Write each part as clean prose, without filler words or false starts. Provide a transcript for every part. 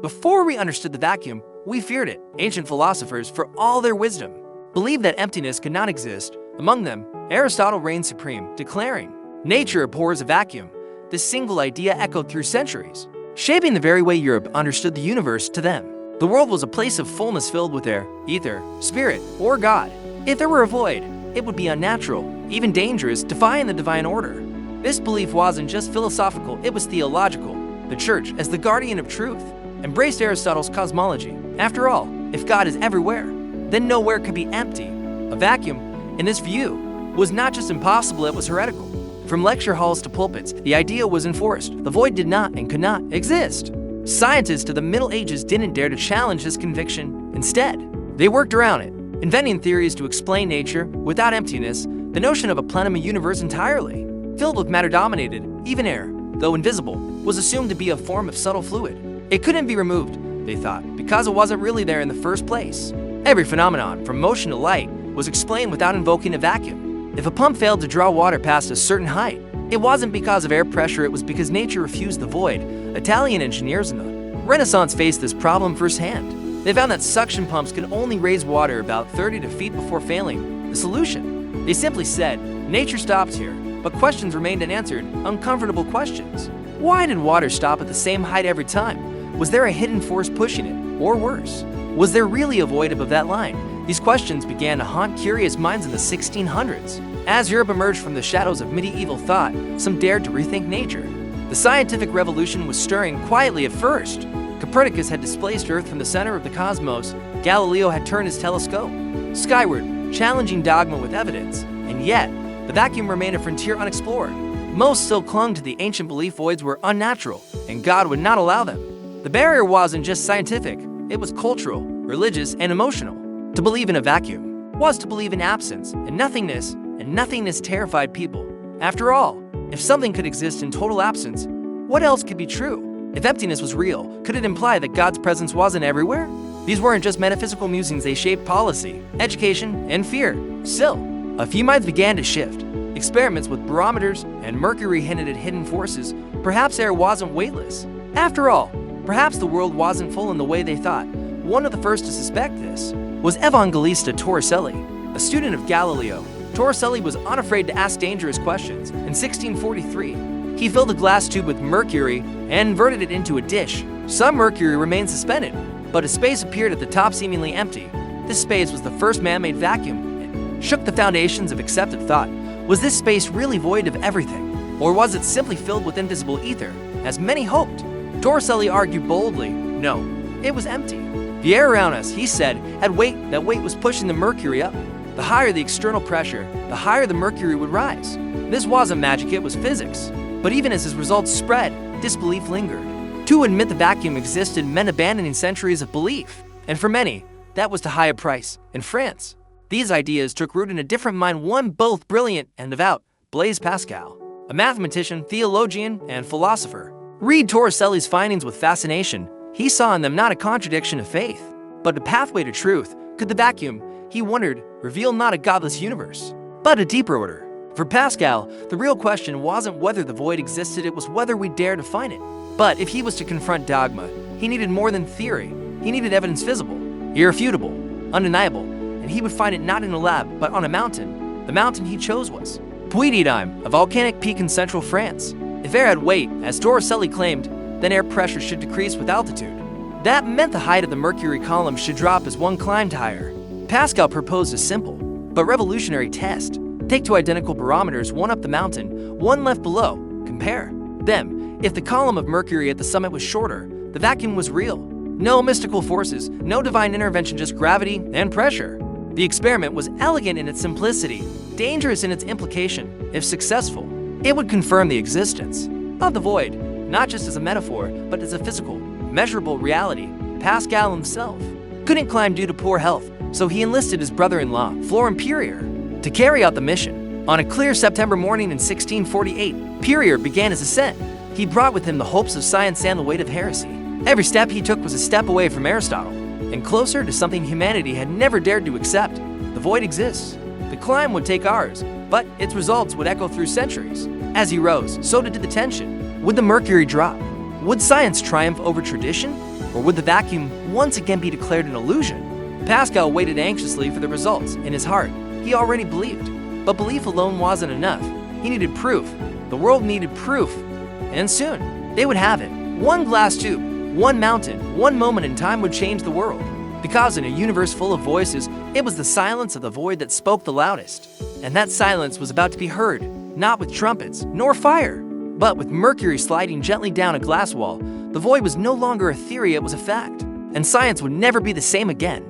Before we understood the vacuum, we feared it. Ancient philosophers, for all their wisdom, believed that emptiness could not exist. Among them, Aristotle reigned supreme, declaring, "Nature abhors a vacuum." This single idea echoed through centuries, shaping the very way Europe understood the universe. To them, the world was a place of fullness filled with air, ether, spirit, or God. If there were a void, it would be unnatural, even dangerous, defying the divine order. This belief wasn't just philosophical, it was theological. The Church, as the guardian of truth, embraced Aristotle's cosmology. After all, if God is everywhere, then nowhere could be empty. A vacuum, in this view, was not just impossible, it was heretical. From lecture halls to pulpits, the idea was enforced. The void did not and could not exist. Scientists of the Middle Ages didn't dare to challenge this conviction. Instead, they worked around it, inventing theories to explain nature without emptiness. The notion of a plenum, a universe entirely filled with matter dominated. Even air, though invisible, was assumed to be a form of subtle fluid. It couldn't be removed, they thought, because it wasn't really there in the first place. Every phenomenon, from motion to light, was explained without invoking a vacuum. If a pump failed to draw water past a certain height, it wasn't because of air pressure, it was because nature refused the void. Italian engineers in the Renaissance faced this problem firsthand. They found that suction pumps could only raise water about 30 feet before failing. The solution? They simply said, nature stops here, but questions remained unanswered, uncomfortable questions. Why did water stop at the same height every time? Was there a hidden force pushing it? Or worse, was there really a void above that line? These questions began to haunt curious minds in the 1600s. As Europe emerged from the shadows of medieval thought, some dared to rethink nature. The scientific revolution was stirring quietly at first. Copernicus had displaced Earth from the center of the cosmos. Galileo had turned his telescope skyward, challenging dogma with evidence. And yet, the vacuum remained a frontier unexplored. Most still clung to the ancient belief voids were unnatural, and God would not allow them. The barrier wasn't just scientific, it was cultural, religious, and emotional. To believe in a vacuum was to believe in absence and nothingness terrified people. After all, if something could exist in total absence, what else could be true? If emptiness was real, could it imply that God's presence wasn't everywhere? These weren't just metaphysical musings, they shaped policy, education, and fear. Still, a few minds began to shift. Experiments with barometers and mercury hinted at hidden forces. Perhaps air wasn't weightless. After all, perhaps the world wasn't full in the way they thought. One of the first to suspect this was Evangelista Torricelli, a student of Galileo. Torricelli was unafraid to ask dangerous questions. In 1643, he filled a glass tube with mercury and inverted it into a dish. Some mercury remained suspended, but a space appeared at the top seemingly empty. This space was the first man-made vacuum. It shook the foundations of accepted thought. Was this space really void of everything? Or was it simply filled with invisible ether, as many hoped? Torricelli argued boldly, no, it was empty. The air around us, he said, had weight. That weight was pushing the mercury up. The higher the external pressure, the higher the mercury would rise. This wasn't magic, it was physics. But even as his results spread, disbelief lingered. To admit the vacuum existed meant abandoning centuries of belief. And for many, that was to pay a price. In France, these ideas took root in a different mind, one both brilliant and devout, Blaise Pascal, a mathematician, theologian, and philosopher. Read Torricelli's findings with fascination. He saw in them not a contradiction of faith, but a pathway to truth. Could the vacuum, he wondered, reveal not a godless universe, but a deeper order? For Pascal, the real question wasn't whether the void existed, it was whether we dare to find it. But if he was to confront dogma, he needed more than theory. He needed evidence visible, irrefutable, undeniable, and he would find it not in a lab, but on a mountain. The mountain he chose was Puy-de-Dôme, a volcanic peak in central France. If air had weight, as Torricelli claimed, then air pressure should decrease with altitude. That meant the height of the mercury column should drop as one climbed higher. Pascal proposed a simple, but revolutionary test. Take two identical barometers, one up the mountain, one left below. Compare them. If the column of mercury at the summit was shorter, the vacuum was real. No mystical forces, no divine intervention, just gravity and pressure. The experiment was elegant in its simplicity, dangerous in its implication. If successful, it would confirm the existence of the void, not just as a metaphor, but as a physical, measurable reality. Pascal himself couldn't climb due to poor health, so he enlisted his brother-in-law, Florin Périer, to carry out the mission. On a clear September morning in 1648, Périer began his ascent. He brought with him the hopes of science and the weight of heresy. Every step he took was a step away from Aristotle, and closer to something humanity had never dared to accept. The void exists. The climb would take hours, but its results would echo through centuries. As he rose, so did the tension. Would the mercury drop? Would science triumph over tradition? Or would the vacuum once again be declared an illusion? Pascal waited anxiously for the results. In his heart, he already believed. But belief alone wasn't enough. He needed proof. The world needed proof. And soon, they would have it. One glass tube, one mountain, one moment in time would change the world. Because in a universe full of voices, it was the silence of the void that spoke the loudest. And that silence was about to be heard, not with trumpets, nor fire, but with mercury sliding gently down a glass wall. The void was no longer a theory, it was a fact. And science would never be the same again.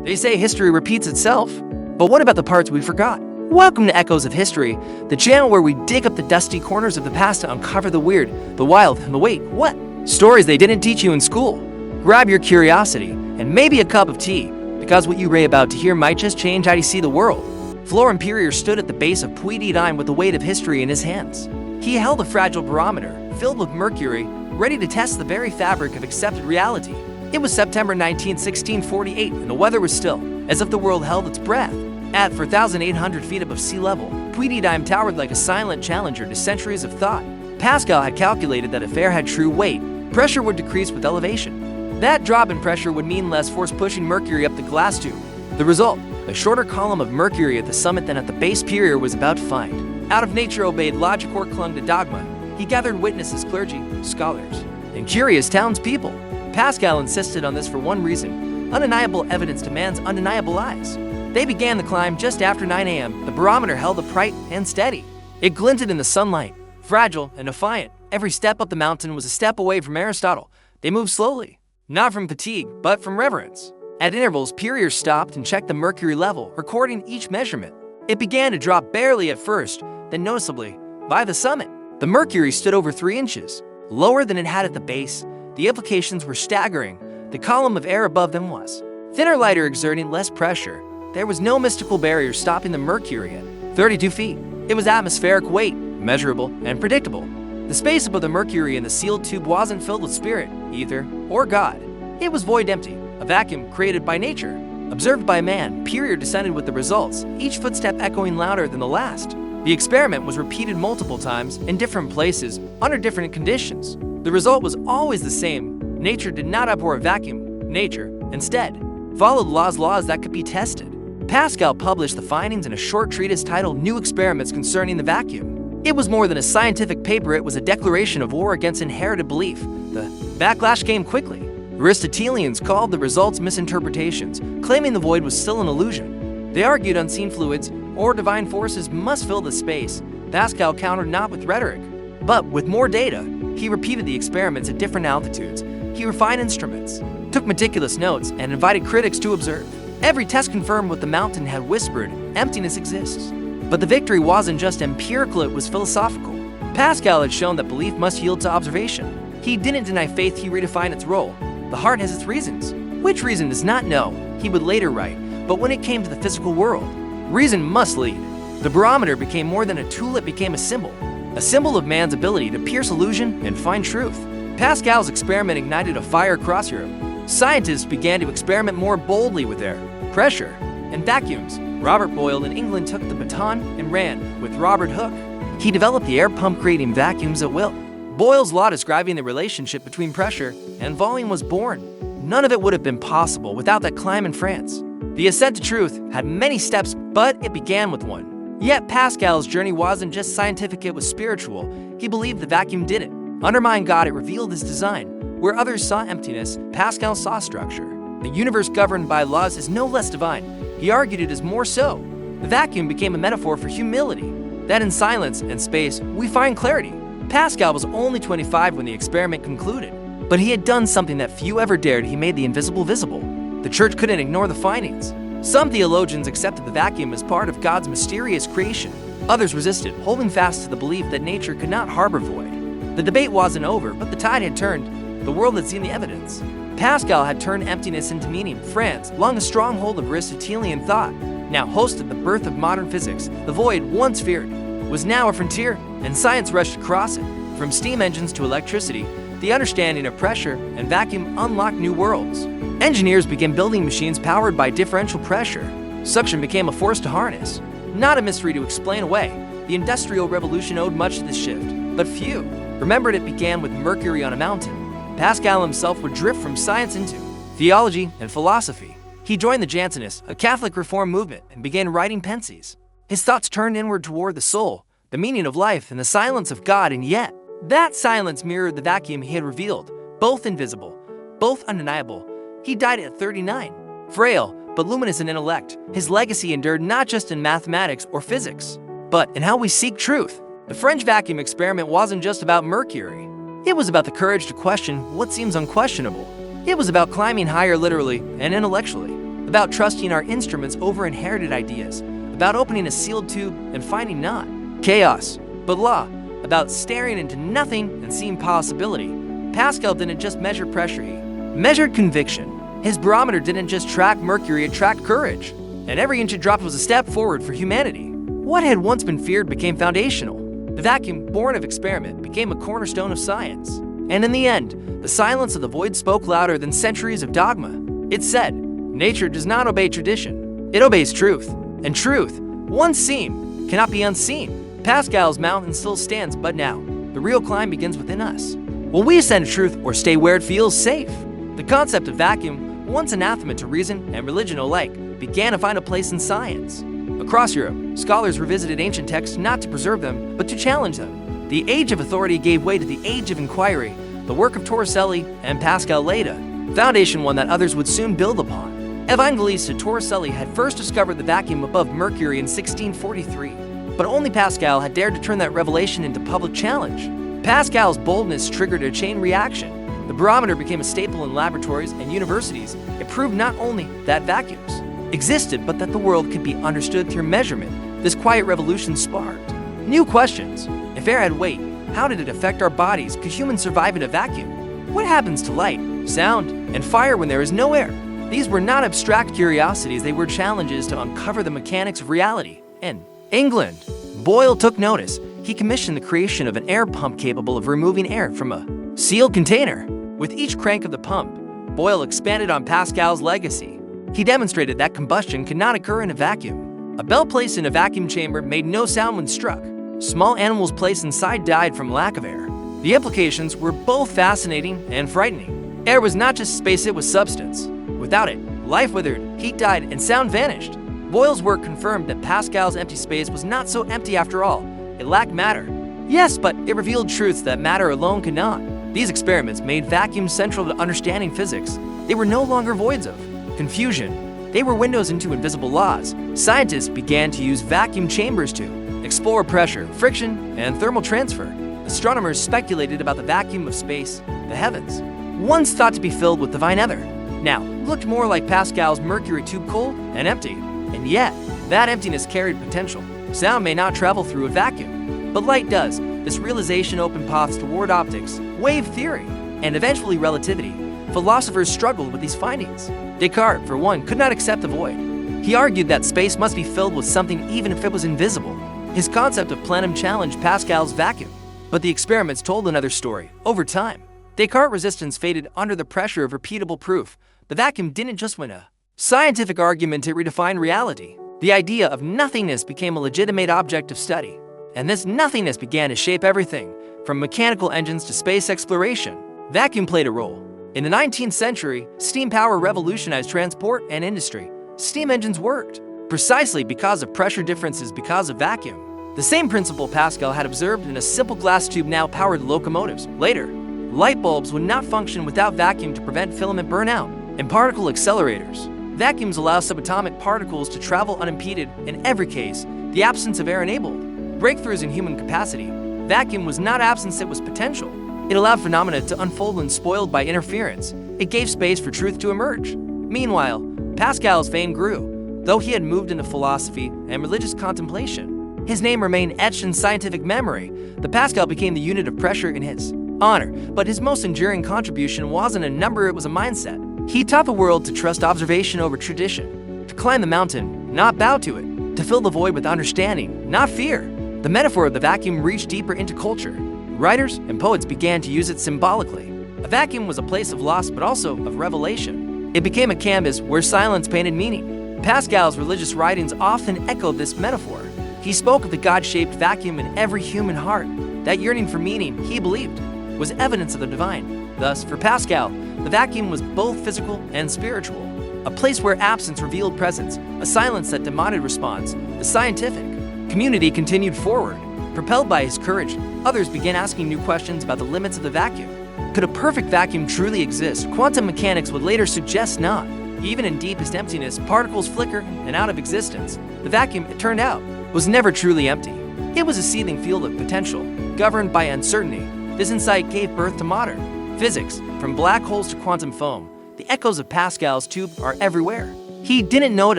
They say history repeats itself, but what about the parts we forgot? Welcome to Echoes of History, the channel where we dig up the dusty corners of the past to uncover the weird, the wild, and the wait, what? Stories they didn't teach you in school. Grab your curiosity, and maybe a cup of tea, because what you're about to hear might just change how you see the world. Florin Périer stood at the base of Puy-de-Dôme with the weight of history in his hands. He held a fragile barometer, filled with mercury, ready to test the very fabric of accepted reality. It was September 19, 1648, and the weather was still, as if the world held its breath. At 4,800 feet above sea level, Puy-de-Dôme towered like a silent challenger to centuries of thought. Pascal had calculated that if air had true weight, pressure would decrease with elevation. That drop in pressure would mean less force pushing mercury up the glass tube. The result, a shorter column of mercury at the summit than at the base Périer was about to find. Out of nature obeyed logic or clung to dogma. He gathered witnesses, clergy, scholars, and curious townspeople. Pascal insisted on this for one reason: undeniable evidence to man's undeniable eyes. They began the climb just after 9 a.m. The barometer held upright and steady. It glinted in the sunlight, fragile and defiant. Every step up the mountain was a step away from Aristotle. They moved slowly, not from fatigue, but from reverence. At intervals, Périer stopped and checked the mercury level, recording each measurement. It began to drop barely at first, then noticeably. By the summit, the mercury stood over 3 inches, lower than it had at the base. The implications were staggering. The column of air above them was thinner, lighter, exerting less pressure. There was no mystical barrier stopping the mercury at 32 feet. It was atmospheric weight, measurable and predictable. The space above the mercury in the sealed tube wasn't filled with spirit, ether, or God. It was void, empty, a vacuum created by nature. Observed by man, Périer descended with the results, each footstep echoing louder than the last. The experiment was repeated multiple times in different places, under different conditions. The result was always the same. Nature did not abhor a vacuum. Nature, instead, followed laws that could be tested. Pascal published the findings in a short treatise titled New Experiments Concerning the Vacuum. It was more than a scientific paper, it was a declaration of war against inherited belief. The backlash came quickly. Aristotelians called the results misinterpretations, claiming the void was still an illusion. They argued unseen fluids or divine forces must fill the space. Pascal countered not with rhetoric, but with more data. He repeated the experiments at different altitudes. He refined instruments, took meticulous notes, and invited critics to observe. Every test confirmed what the mountain had whispered: emptiness exists. But the victory wasn't just empirical, it was philosophical. Pascal had shown that belief must yield to observation. He didn't deny faith, he redefined its role. The heart has its reasons. Which reason does not know, he would later write, but when it came to the physical world, reason must lead. The barometer became more than a tool, it became a symbol of man's ability to pierce illusion and find truth. Pascal's experiment ignited a fire across Europe. Scientists began to experiment more boldly with air, pressure, and vacuums. Robert Boyle in England took the baton and ran with Robert Hooke. He developed the air pump creating vacuums at will. Boyle's law describing the relationship between pressure and volume was born. None of it would have been possible without that climb in France. The ascent to truth had many steps, but it began with one. Yet Pascal's journey wasn't just scientific, it was spiritual. He believed the vacuum didn't undermine God, it revealed his design. Where others saw emptiness, Pascal saw structure. The universe governed by laws is no less divine. He argued it is more so. The vacuum became a metaphor for humility, that in silence and space we find clarity. Pascal was only 25 when the experiment concluded, but he had done something that few ever dared. He made the invisible visible. The church couldn't ignore the findings. Some theologians accepted the vacuum as part of God's mysterious creation. Others resisted, holding fast to the belief that nature could not harbor void. The debate wasn't over, but the tide had turned. The world had seen the evidence. Pascal had turned emptiness into meaning. France, long a stronghold of Aristotelian thought, now hosted the birth of modern physics. The void, once feared, was now a frontier, and science rushed across it. From steam engines to electricity, the understanding of pressure and vacuum unlocked new worlds. Engineers began building machines powered by differential pressure. Suction became a force to harness, not a mystery to explain away. The Industrial Revolution owed much to this shift, but few remembered it began with mercury on a mountain. Pascal himself would drift from science into theology and philosophy. He joined the Jansenists, a Catholic reform movement, and began writing pensies. His thoughts turned inward toward the soul, the meaning of life, and the silence of God, and yet, that silence mirrored the vacuum he had revealed, both invisible, both undeniable. He died at 39. Frail, but luminous in intellect, his legacy endured not just in mathematics or physics, but in how we seek truth. The French vacuum experiment wasn't just about mercury. It was about the courage to question what seems unquestionable. It was about climbing higher literally and intellectually, about trusting our instruments over inherited ideas, about opening a sealed tube and finding not chaos, but law, about staring into nothing and seeing possibility. Pascal didn't just measure pressure, he measured conviction. His barometer didn't just track mercury, it tracked courage. And every inch it dropped was a step forward for humanity. What had once been feared became foundational. The vacuum, born of experiment, became a cornerstone of science. And in the end, the silence of the void spoke louder than centuries of dogma. It said, nature does not obey tradition, it obeys truth. And truth, once seen, cannot be unseen. Pascal's mountain still stands, but now, the real climb begins within us. Will we ascend to truth or stay where it feels safe? The concept of vacuum, once anathema to reason and religion alike, began to find a place in science. Across Europe, scholars revisited ancient texts not to preserve them, but to challenge them. The age of authority gave way to the age of inquiry. The work of Torricelli and Pascal laid a foundation, one that others would soon build upon. Evangelista Torricelli had first discovered the vacuum above Mercury in 1643, but only Pascal had dared to turn that revelation into public challenge. Pascal's boldness triggered a chain reaction. The barometer became a staple in laboratories and universities. It proved not only that vacuums existed, but that the world could be understood through measurement. This quiet revolution sparked new questions. If air had weight, how did it affect our bodies? Could humans survive in a vacuum? What happens to light, sound, and fire when there is no air? These were not abstract curiosities, they were challenges to uncover the mechanics of reality. In England, Boyle took notice. He commissioned the creation of an air pump capable of removing air from a sealed container. With each crank of the pump, Boyle expanded on Pascal's legacy. He demonstrated that combustion could not occur in a vacuum. A bell placed in a vacuum chamber made no sound when struck. Small animals placed inside died from lack of air. The implications were both fascinating and frightening. Air was not just space, it was substance. Without it, life withered, heat died, and sound vanished. Boyle's work confirmed that Pascal's empty space was not so empty after all. It lacked matter. Yes, but it revealed truths that matter alone could not. These experiments made vacuums central to understanding physics. They were no longer voids of confusion. They were windows into invisible laws. Scientists began to use vacuum chambers to explore pressure, friction, and thermal transfer. Astronomers speculated about the vacuum of space, the heavens, once thought to be filled with divine ether, now looked more like Pascal's mercury tube, cold and empty. And yet, that emptiness carried potential. Sound may not travel through a vacuum, but light does. This realization opened paths toward optics, wave theory, and eventually relativity. Philosophers struggled with these findings. Descartes, for one, could not accept the void. He argued that space must be filled with something even if it was invisible. His concept of plenum challenged Pascal's vacuum. But the experiments told another story. Over time, Descartes' resistance faded under the pressure of repeatable proof. The vacuum didn't just win a scientific argument, it redefined reality. The idea of nothingness became a legitimate object of study. And this nothingness began to shape everything, from mechanical engines to space exploration. Vacuum played a role. In the 19th century, steam power revolutionized transport and industry. Steam engines worked precisely because of pressure differences because of vacuum. The same principle Pascal had observed in a simple glass tube now powered locomotives. Later, light bulbs would not function without vacuum to prevent filament burnout. In particle accelerators, vacuums allow subatomic particles to travel unimpeded. In every case, the absence of air enabled breakthroughs in human capacity. Vacuum was not absence, it was potential. It allowed phenomena to unfold when spoiled by interference. It gave space for truth to emerge. Meanwhile, Pascal's fame grew. Though he had moved into philosophy and religious contemplation, his name remained etched in scientific memory. The Pascal became the unit of pressure in his honor, but his most enduring contribution wasn't a number, it was a mindset. He taught the world to trust observation over tradition, to climb the mountain, not bow to it, to fill the void with understanding, not fear. The metaphor of the vacuum reached deeper into culture. Writers and poets began to use it symbolically. A vacuum was a place of loss, but also of revelation. It became a canvas where silence painted meaning. Pascal's religious writings often echoed this metaphor. He spoke of the God-shaped vacuum in every human heart. That yearning for meaning, he believed, was evidence of the divine. Thus, for Pascal, the vacuum was both physical and spiritual, a place where absence revealed presence, a silence that demanded response. The scientific community continued forward. Propelled by his courage, others began asking new questions about the limits of the vacuum. Could a perfect vacuum truly exist? Quantum mechanics would later suggest not. Even in deepest emptiness, particles flicker and out of existence. The vacuum, it turned out, was never truly empty. It was a seething field of potential, governed by uncertainty. This insight gave birth to modern physics. From black holes to quantum foam, the echoes of Pascal's tube are everywhere. He didn't know it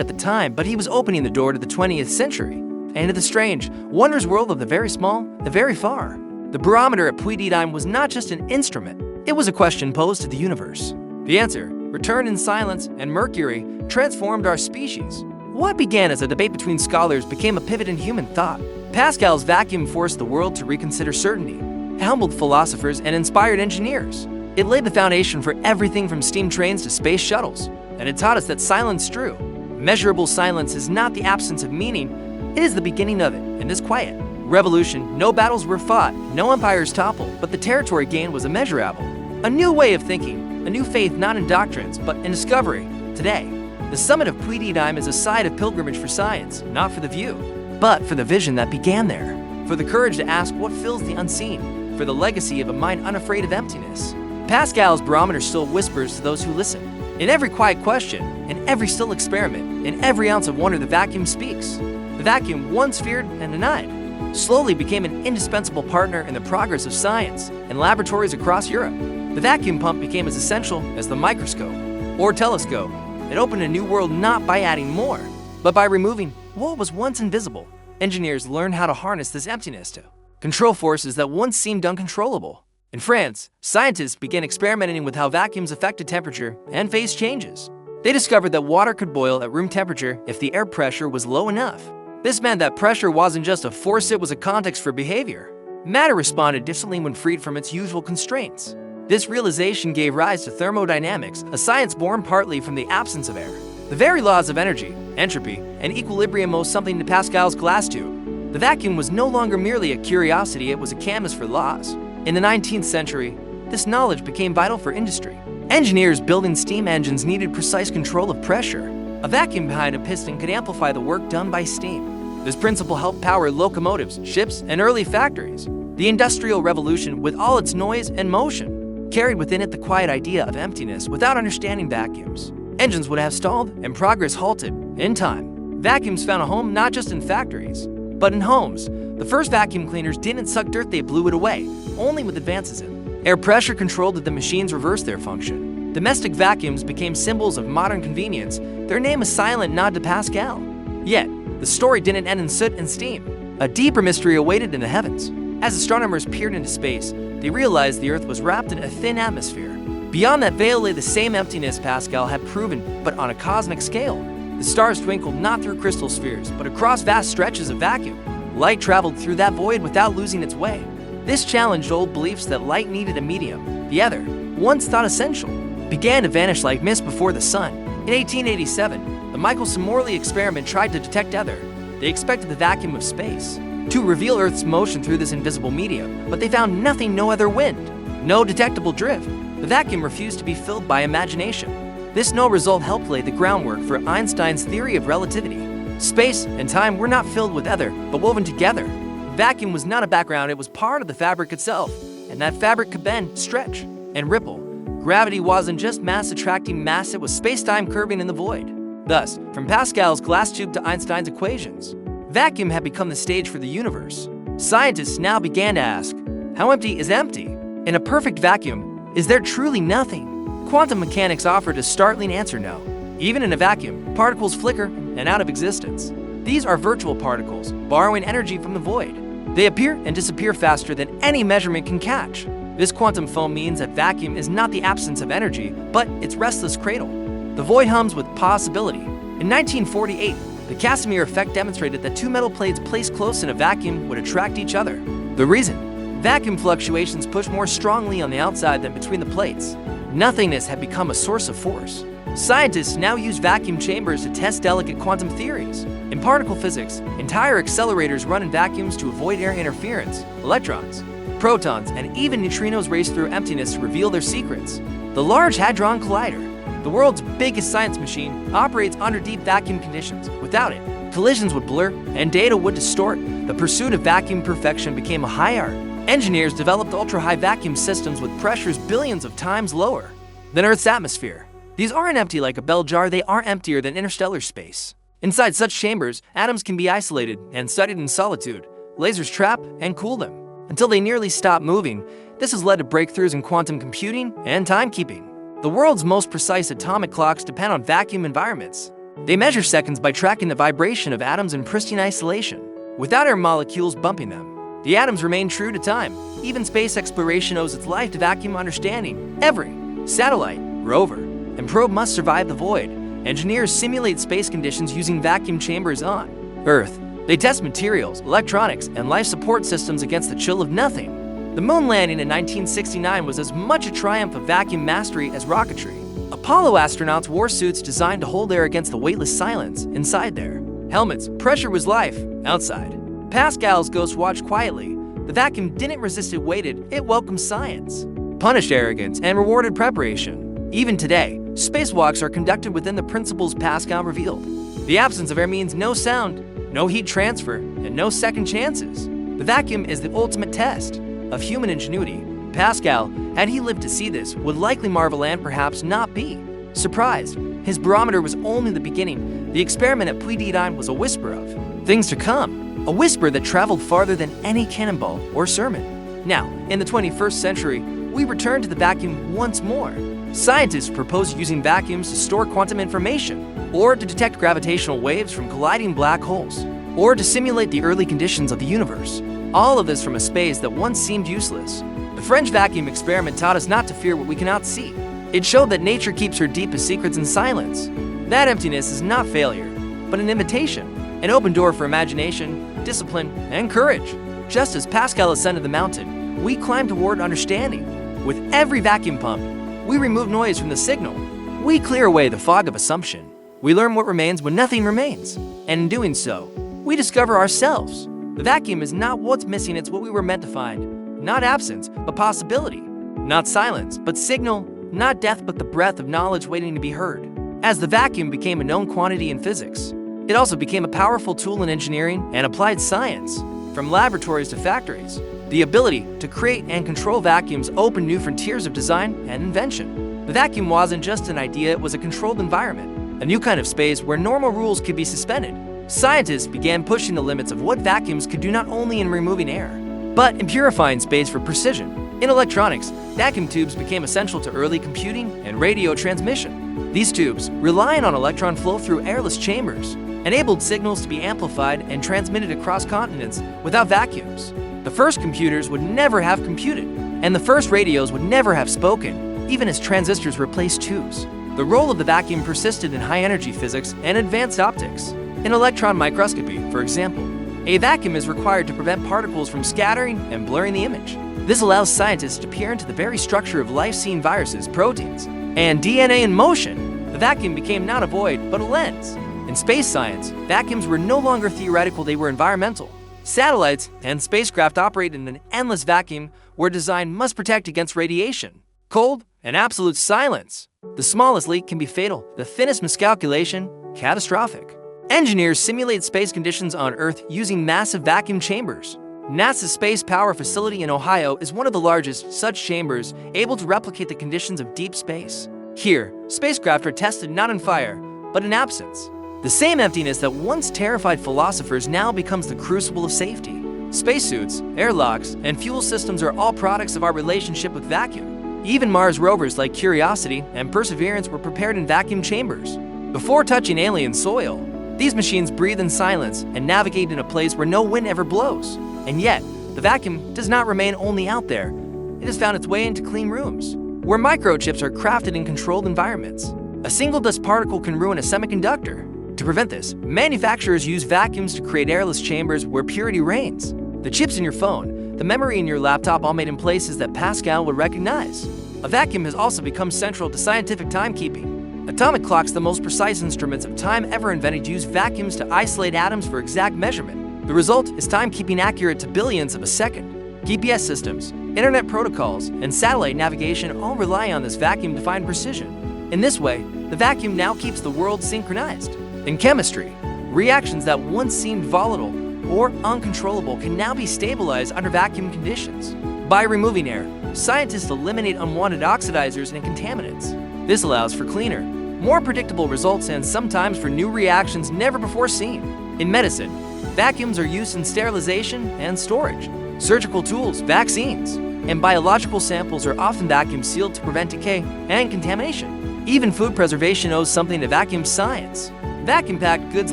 at the time, but he was opening the door to the 20th century, and to the strange, wondrous world of the very small, the very far. The barometer at Puy-de-Dôme was not just an instrument, it was a question posed to the universe. The answer, returned in silence, and mercury, transformed our species. What began as a debate between scholars became a pivot in human thought. Pascal's vacuum forced the world to reconsider certainty. It humbled philosophers and inspired engineers. It laid the foundation for everything from steam trains to space shuttles, and it taught us that silence is true. Measurable silence is not the absence of meaning, it is the beginning of it, in this quiet revolution, no battles were fought, no empires toppled, but the territory gained was immeasurable. A new way of thinking, a new faith not in doctrines, but in discovery. Today, the summit of Puy-de-Dôme is a site of pilgrimage for science, not for the view, but for the vision that began there, for the courage to ask what fills the unseen, for the legacy of a mind unafraid of emptiness. Pascal's barometer still whispers to those who listen. In every quiet question, in every still experiment, in every ounce of wonder, the vacuum speaks. The vacuum, once feared and denied, slowly became an indispensable partner in the progress of science in laboratories across Europe. The vacuum pump became as essential as the microscope or telescope. It opened a new world not by adding more, but by removing what was once invisible. Engineers learned how to harness this emptiness to control forces that once seemed uncontrollable. In France, scientists began experimenting with how vacuums affected temperature and phase changes. They discovered that water could boil at room temperature if the air pressure was low enough. This meant that pressure wasn't just a force, it was a context for behavior. Matter responded differently when freed from its usual constraints. This realization gave rise to thermodynamics, a science born partly from the absence of air. The very laws of energy, entropy, and equilibrium owe something to Pascal's glass tube. The vacuum was no longer merely a curiosity, it was a canvas for laws. In the 19th century, this knowledge became vital for industry. Engineers building steam engines needed precise control of pressure. A vacuum behind a piston could amplify the work done by steam. This principle helped power locomotives, ships, and early factories. The Industrial Revolution, with all its noise and motion, carried within it the quiet idea of emptiness. Without understanding vacuums, engines would have stalled and progress halted. In time, vacuums found a home not just in factories, but in homes. The first vacuum cleaners didn't suck dirt, they blew it away, only with advances in air pressure control did the machines reverse their function. Domestic vacuums became symbols of modern convenience, their name a silent nod to Pascal. Yet, the story didn't end in soot and steam. A deeper mystery awaited in the heavens. As astronomers peered into space, they realized the Earth was wrapped in a thin atmosphere. Beyond that veil lay the same emptiness Pascal had proven, but on a cosmic scale. The stars twinkled not through crystal spheres, but across vast stretches of vacuum. Light traveled through that void without losing its way. This challenged old beliefs that light needed a medium. The other, once thought essential, began to vanish like mist before the sun. In 1887, the Michelson-Morley experiment tried to detect ether. They expected the vacuum of space to reveal Earth's motion through this invisible medium, but they found nothing, no other wind, no detectable drift. The vacuum refused to be filled by imagination. This no result helped lay the groundwork for Einstein's theory of relativity. Space and time were not filled with ether, but woven together. Vacuum was not a background, it was part of the fabric itself, and that fabric could bend, stretch, and ripple. Gravity wasn't just mass attracting mass, it was space-time curving in the void. Thus, from Pascal's glass tube to Einstein's equations, vacuum had become the stage for the universe. Scientists now began to ask, how empty is empty? In a perfect vacuum, is there truly nothing? Quantum mechanics offered a startling answer: no. Even in a vacuum, particles flicker and out of existence. These are virtual particles, borrowing energy from the void. They appear and disappear faster than any measurement can catch. This quantum foam means that vacuum is not the absence of energy, but its restless cradle. The void hums with possibility. In 1948, the Casimir effect demonstrated that two metal plates placed close in a vacuum would attract each other. The reason? Vacuum fluctuations push more strongly on the outside than between the plates. Nothingness had become a source of force. Scientists now use vacuum chambers to test delicate quantum theories. In particle physics, entire accelerators run in vacuums to avoid air interference. Electrons protons, and even neutrinos race through emptiness to reveal their secrets. The Large Hadron Collider, the world's biggest science machine, operates under deep vacuum conditions. Without it, collisions would blur and data would distort. The pursuit of vacuum perfection became a high art. Engineers developed ultra-high vacuum systems with pressures billions of times lower than Earth's atmosphere. These aren't empty like a bell jar, they are emptier than interstellar space. Inside such chambers, atoms can be isolated and studied in solitude. Lasers trap and cool them until they nearly stop moving. This has led to breakthroughs in quantum computing and timekeeping. The world's most precise atomic clocks depend on vacuum environments. They measure seconds by tracking the vibration of atoms in pristine isolation, without air molecules bumping them. The atoms remain true to time. Even space exploration owes its life to vacuum understanding. Every satellite, rover, and probe must survive the void. Engineers simulate space conditions using vacuum chambers on Earth. They test materials, electronics, and life support systems against the chill of nothing. The moon landing in 1969 was as much a triumph of vacuum mastery as rocketry. Apollo astronauts wore suits designed to hold air against the weightless silence inside their helmets. Pressure was life outside. Pascal's ghost watched quietly. The vacuum didn't resist, it waited. It welcomed science, punished arrogance, and rewarded preparation. Even today, spacewalks are conducted within the principles Pascal revealed. The absence of air means no sound, no heat transfer, and no second chances. The vacuum is the ultimate test of human ingenuity. Pascal, had he lived to see this, would likely marvel and perhaps not be surprised. His barometer was only the beginning. The experiment at Puy-de-Dôme was a whisper of things to come. A whisper that traveled farther than any cannonball or sermon. Now, in the 21st century, we return to the vacuum once more. Scientists propose using vacuums to store quantum information, or to detect gravitational waves from colliding black holes, or to simulate the early conditions of the universe. All of this from a space that once seemed useless. The French vacuum experiment taught us not to fear what we cannot see. It showed that nature keeps her deepest secrets in silence. That emptiness is not failure, but an invitation. An open door for imagination, discipline, and courage. Just as Pascal ascended the mountain, we climb toward understanding. With every vacuum pump, we remove noise from the signal. We clear away the fog of assumption. We learn what remains when nothing remains. And in doing so, we discover ourselves. The vacuum is not what's missing, it's what we were meant to find. Not absence, but possibility. Not silence, but signal. Not death, but the breath of knowledge waiting to be heard. As the vacuum became a known quantity in physics, it also became a powerful tool in engineering and applied science. From laboratories to factories, the ability to create and control vacuums opened new frontiers of design and invention. The vacuum wasn't just an idea, it was a controlled environment, a new kind of space where normal rules could be suspended. Scientists began pushing the limits of what vacuums could do, not only in removing air, but in purifying space for precision. In electronics, vacuum tubes became essential to early computing and radio transmission. These tubes, relying on electron flow through airless chambers, enabled signals to be amplified and transmitted across continents without vacuums. The first computers would never have computed, and the first radios would never have spoken, even as transistors replaced tubes. The role of the vacuum persisted in high-energy physics and advanced optics. In electron microscopy, for example, a vacuum is required to prevent particles from scattering and blurring the image. This allows scientists to peer into the very structure of life-seeing viruses, proteins, and DNA in motion. The vacuum became not a void, but a lens. In space science, vacuums were no longer theoretical, they were environmental. Satellites and spacecraft operate in an endless vacuum where design must protect against radiation, cold, and absolute silence. The smallest leak can be fatal, the thinnest miscalculation, catastrophic. Engineers simulate space conditions on Earth using massive vacuum chambers. NASA's Space Power Facility in Ohio is one of the largest such chambers, able to replicate the conditions of deep space. Here, spacecraft are tested not in fire, but in absence. The same emptiness that once terrified philosophers now becomes the crucible of safety. Spacesuits, airlocks, and fuel systems are all products of our relationship with vacuum. Even Mars rovers like Curiosity and Perseverance were prepared in vacuum chambers. Before touching alien soil, these machines breathe in silence and navigate in a place where no wind ever blows. And yet, the vacuum does not remain only out there. It has found its way into clean rooms, where microchips are crafted in controlled environments. A single dust particle can ruin a semiconductor. To prevent this, manufacturers use vacuums to create airless chambers where purity reigns. The chips in your phone, the memory in your laptop, all made in places that Pascal would recognize. A vacuum has also become central to scientific timekeeping. Atomic clocks, the most precise instruments of time ever invented, use vacuums to isolate atoms for exact measurement. The result is timekeeping accurate to billionths of a second. GPS systems, internet protocols, and satellite navigation all rely on this vacuum-defined precision. In this way, the vacuum now keeps the world synchronized. In chemistry, reactions that once seemed volatile or uncontrollable can now be stabilized under vacuum conditions. By removing air, scientists eliminate unwanted oxidizers and contaminants. This allows for cleaner, more predictable results and sometimes for new reactions never before seen. In medicine, vacuums are used in sterilization and storage. Surgical tools, vaccines, and biological samples are often vacuum sealed to prevent decay and contamination. Even food preservation owes something to vacuum science. Vacuum-packed goods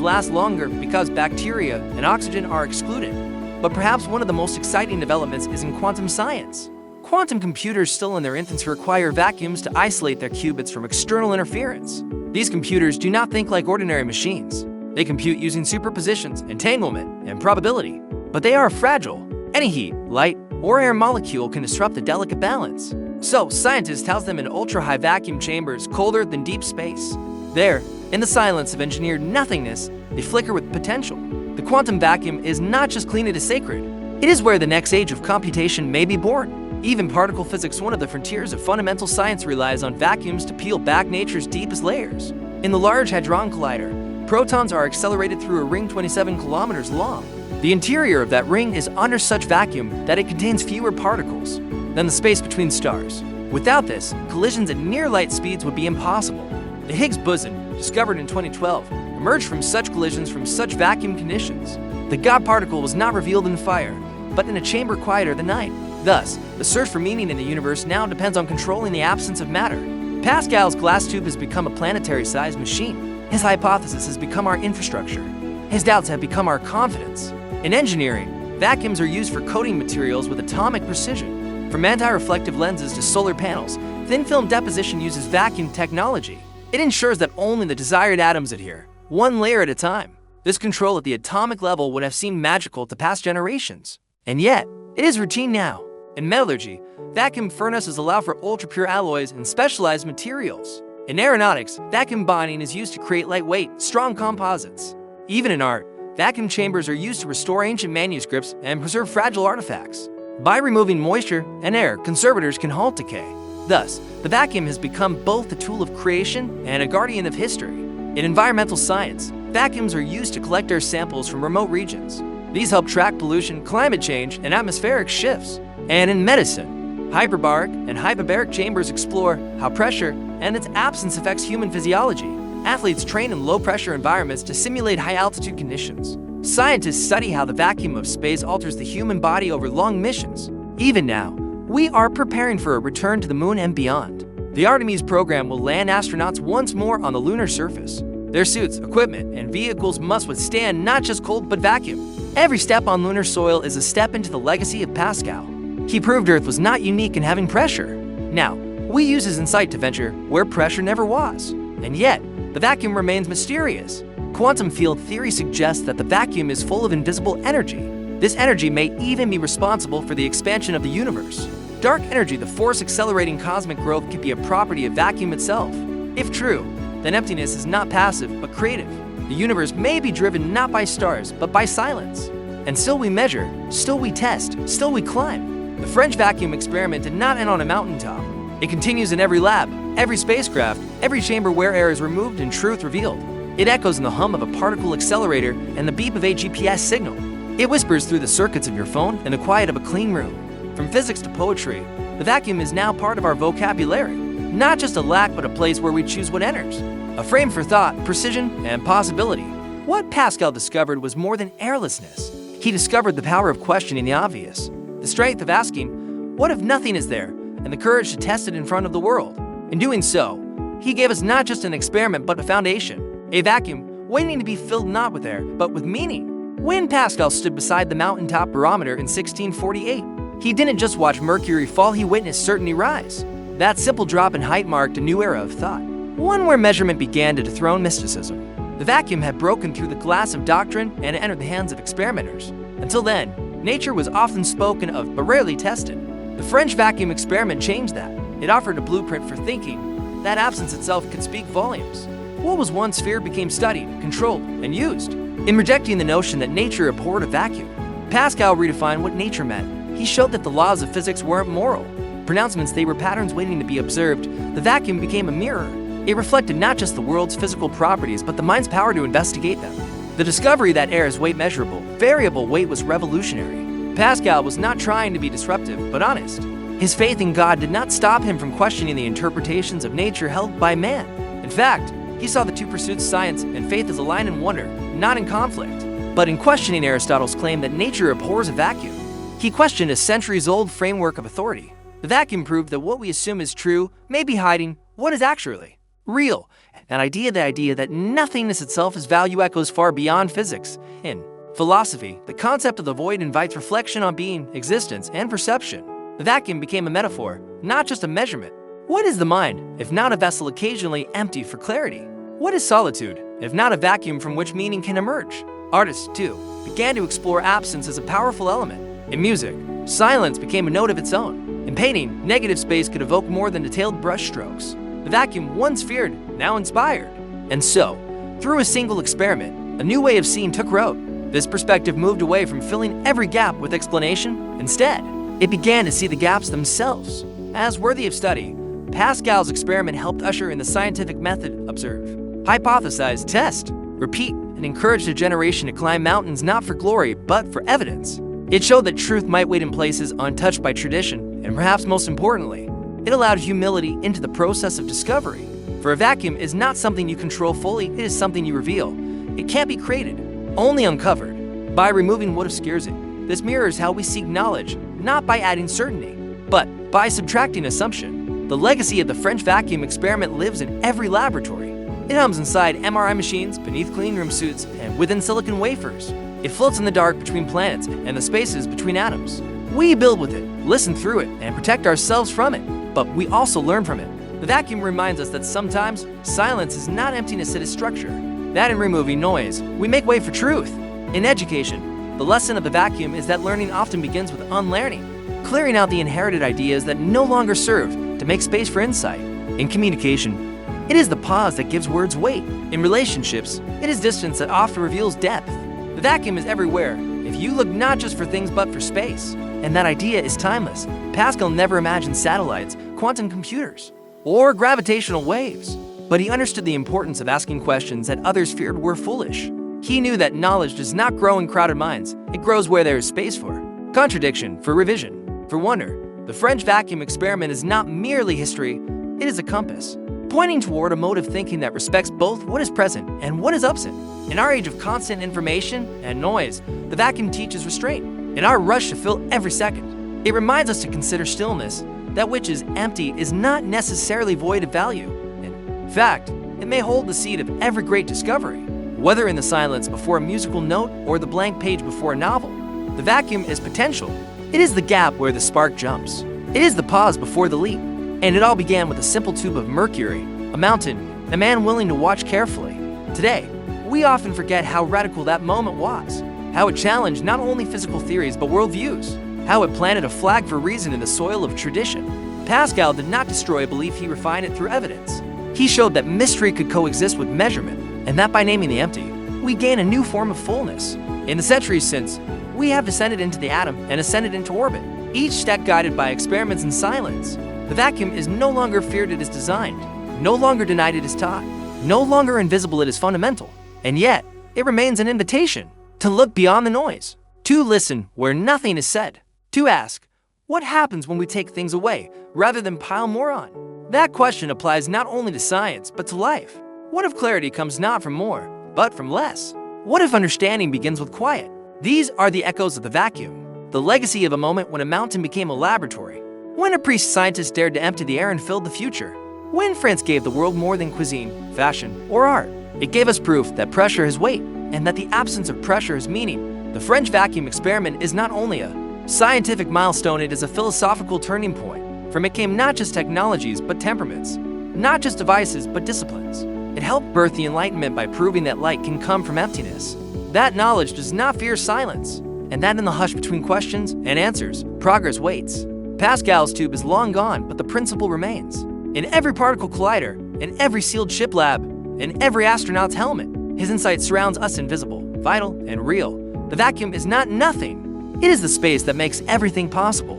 last longer because bacteria and oxygen are excluded. But perhaps one of the most exciting developments is in quantum science. Quantum computers still in their infancy require vacuums to isolate their qubits from external interference. These computers do not think like ordinary machines. They compute using superpositions, entanglement, and probability. But they are fragile. Any heat, light, or air molecule can disrupt the delicate balance. So, scientists house them in ultra-high vacuum chambers colder than deep space. There, in the silence of engineered nothingness, they flicker with potential. The quantum vacuum is not just clean, it is sacred. It is where the next age of computation may be born. Even particle physics, one of the frontiers of fundamental science, relies on vacuums to peel back nature's deepest layers. In the Large Hadron Collider, protons are accelerated through a ring 27 kilometers long. The interior of that ring is under such vacuum that it contains fewer particles than the space between stars. Without this, collisions at near light speeds would be impossible. The Higgs boson, discovered in 2012, emerged from such collisions from such vacuum conditions. The God particle was not revealed in fire, but in a chamber quieter than night. Thus, the search for meaning in the universe now depends on controlling the absence of matter. Pascal's glass tube has become a planetary-sized machine. His hypothesis has become our infrastructure. His doubts have become our confidence. In engineering, vacuums are used for coating materials with atomic precision. From anti-reflective lenses to solar panels, thin-film deposition uses vacuum technology. It ensures that only the desired atoms adhere, one layer at a time. This control at the atomic level would have seemed magical to past generations. And yet, it is routine now. In metallurgy, vacuum furnaces allow for ultra-pure alloys and specialized materials. In aeronautics, vacuum bonding is used to create lightweight, strong composites. Even in art, vacuum chambers are used to restore ancient manuscripts and preserve fragile artifacts. By removing moisture and air, conservators can halt decay. Thus, the vacuum has become both a tool of creation and a guardian of history. In environmental science, vacuums are used to collect air samples from remote regions. These help track pollution, climate change, and atmospheric shifts. And in medicine, hyperbaric and hyperbaric chambers explore how pressure and its absence affects human physiology. Athletes train in low-pressure environments to simulate high-altitude conditions. Scientists study how the vacuum of space alters the human body over long missions. Even now, we are preparing for a return to the moon and beyond. The Artemis program will land astronauts once more on the lunar surface. Their suits, equipment, and vehicles must withstand not just cold but vacuum. Every step on lunar soil is a step into the legacy of Pascal. He proved Earth was not unique in having pressure. Now, we use his insight to venture where pressure never was. And yet, the vacuum remains mysterious. Quantum field theory suggests that the vacuum is full of invisible energy. This energy may even be responsible for the expansion of the universe. Dark energy, the force accelerating cosmic growth, could be a property of vacuum itself. If true, then emptiness is not passive but creative. The universe may be driven not by stars but by silence. And still we measure, still we test, still we climb. The French vacuum experiment did not end on a mountaintop. It continues in every lab, every spacecraft, every chamber where air is removed and truth revealed. It echoes in the hum of a particle accelerator and the beep of a GPS signal. It whispers through the circuits of your phone and the quiet of a clean room. From physics to poetry, the vacuum is now part of our vocabulary. Not just a lack, but a place where we choose what enters. A frame for thought, precision, and possibility. What Pascal discovered was more than airlessness. He discovered the power of questioning the obvious, the strength of asking, what if nothing is there, and the courage to test it in front of the world. In doing so, he gave us not just an experiment, but a foundation. A vacuum waiting to be filled not with air, but with meaning. When Pascal stood beside the mountaintop barometer in 1648, he didn't just watch mercury fall, he witnessed certainty rise. That simple drop in height marked a new era of thought, one where measurement began to dethrone mysticism. The vacuum had broken through the glass of doctrine and entered the hands of experimenters. Until then, nature was often spoken of but rarely tested. The French vacuum experiment changed that. It offered a blueprint for thinking. That absence itself could speak volumes. What was once feared became studied, controlled, and used. In rejecting the notion that nature abhorred a vacuum, Pascal redefined what nature meant. he showed that the laws of physics weren't moral pronouncements, they were patterns waiting to be observed. The vacuum became a mirror. It reflected not just the world's physical properties, but the mind's power to investigate them. The discovery that air is weight measurable, variable weight was revolutionary. Pascal was not trying to be disruptive, but honest. His faith in God did not stop him from questioning the interpretations of nature held by man. In fact, he saw the two pursuits, science and faith, as aligned in wonder, not in conflict. But in questioning Aristotle's claim that nature abhors a vacuum, he questioned a centuries-old framework of authority. The vacuum proved that what we assume is true may be hiding what is actually real. The idea that nothingness itself is value echoes far beyond physics. In philosophy, the concept of the void invites reflection on being, existence, and perception. The vacuum became a metaphor, not just a measurement. What is the mind, if not a vessel occasionally empty for clarity? What is solitude, if not a vacuum from which meaning can emerge? Artists, too, began to explore absence as a powerful element. In music, silence became a note of its own. In painting, negative space could evoke more than detailed brushstrokes. The vacuum, once feared, now inspired. And so, through a single experiment, a new way of seeing took root. This perspective moved away from filling every gap with explanation. Instead, it began to see the gaps themselves as worthy of study. Pascal's experiment helped usher in the scientific method: observe, hypothesize, test, repeat, and encouraged a generation to climb mountains not for glory, but for evidence. It showed that truth might wait in places untouched by tradition, and perhaps most importantly, it allowed humility into the process of discovery. For a vacuum is not something you control fully, it is something you reveal. It can't be created, only uncovered, by removing what obscures it. This mirrors how we seek knowledge, not by adding certainty, but by subtracting assumption. The legacy of the French vacuum experiment lives in every laboratory. It hums inside MRI machines, beneath clean room suits, and within silicon wafers. It floats in the dark between planets and the spaces between atoms. We build with it, listen through it, and protect ourselves from it, but we also learn from it. The vacuum reminds us that sometimes silence is not emptiness, it is structure. That in removing noise, we make way for truth. In education, the lesson of the vacuum is that learning often begins with unlearning, clearing out the inherited ideas that no longer serve to make space for insight. In communication, it is the pause that gives words weight. In relationships, it is distance that often reveals depth. The vacuum is everywhere, if you look not just for things but for space. And that idea is timeless. Pascal never imagined satellites, quantum computers, or gravitational waves. But he understood the importance of asking questions that others feared were foolish. He knew that knowledge does not grow in crowded minds, it grows where there is space for contradiction, for revision, for wonder. The French vacuum experiment is not merely history, it is a compass, pointing toward a mode of thinking that respects both what is present and what is absent. In our age of constant information and noise, the vacuum teaches restraint. In our rush to fill every second, it reminds us to consider stillness. That which is empty is not necessarily void of value. In fact, it may hold the seed of every great discovery, whether in the silence before a musical note or the blank page before a novel. The vacuum is potential. It is the gap where the spark jumps. It is the pause before the leap. And it all began with a simple tube of mercury, a mountain, and a man willing to watch carefully. Today, we often forget how radical that moment was, how it challenged not only physical theories but worldviews, how it planted a flag for reason in the soil of tradition. Pascal did not destroy a belief, he refined it through evidence. He showed that mystery could coexist with measurement, and that by naming the empty, we gain a new form of fullness. In the centuries since, we have descended into the atom and ascended into orbit, each step guided by experiments in silence. The vacuum is no longer feared, it is designed, no longer denied, it is taught, no longer invisible, it is fundamental. And yet, it remains an invitation to look beyond the noise, to listen where nothing is said, to ask, what happens when we take things away rather than pile more on? That question applies not only to science, but to life. What if clarity comes not from more, but from less? What if understanding begins with quiet? These are the echoes of the vacuum, the legacy of a moment when a mountain became a laboratory, when a priest-scientist dared to empty the air and filled the future, when France gave the world more than cuisine, fashion, or art. It gave us proof that pressure has weight, and that the absence of pressure has meaning. The French vacuum experiment is not only a scientific milestone, it is a philosophical turning point. From it came not just technologies, but temperaments, not just devices, but disciplines. It helped birth the Enlightenment by proving that light can come from emptiness, that knowledge does not fear silence, and that in the hush between questions and answers, progress waits. Pascal's tube is long gone, but the principle remains. In every particle collider, in every sealed ship lab, in every astronaut's helmet, his insight surrounds us, invisible, vital, and real. The vacuum is not nothing, It is the space that makes everything possible.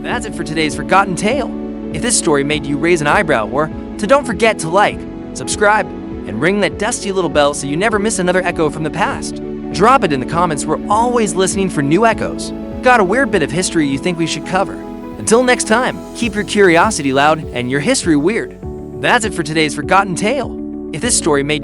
That's it for today's Forgotten Tale. If this story made you raise an eyebrow don't forget to like, subscribe, and ring that dusty little bell so you never miss another echo from the past. Drop it in the comments, we're always listening for new echoes. Got a weird bit of history you think we should cover? Until next time, keep your curiosity loud and your history weird. That's it for today's Forgotten Tale. If this story made you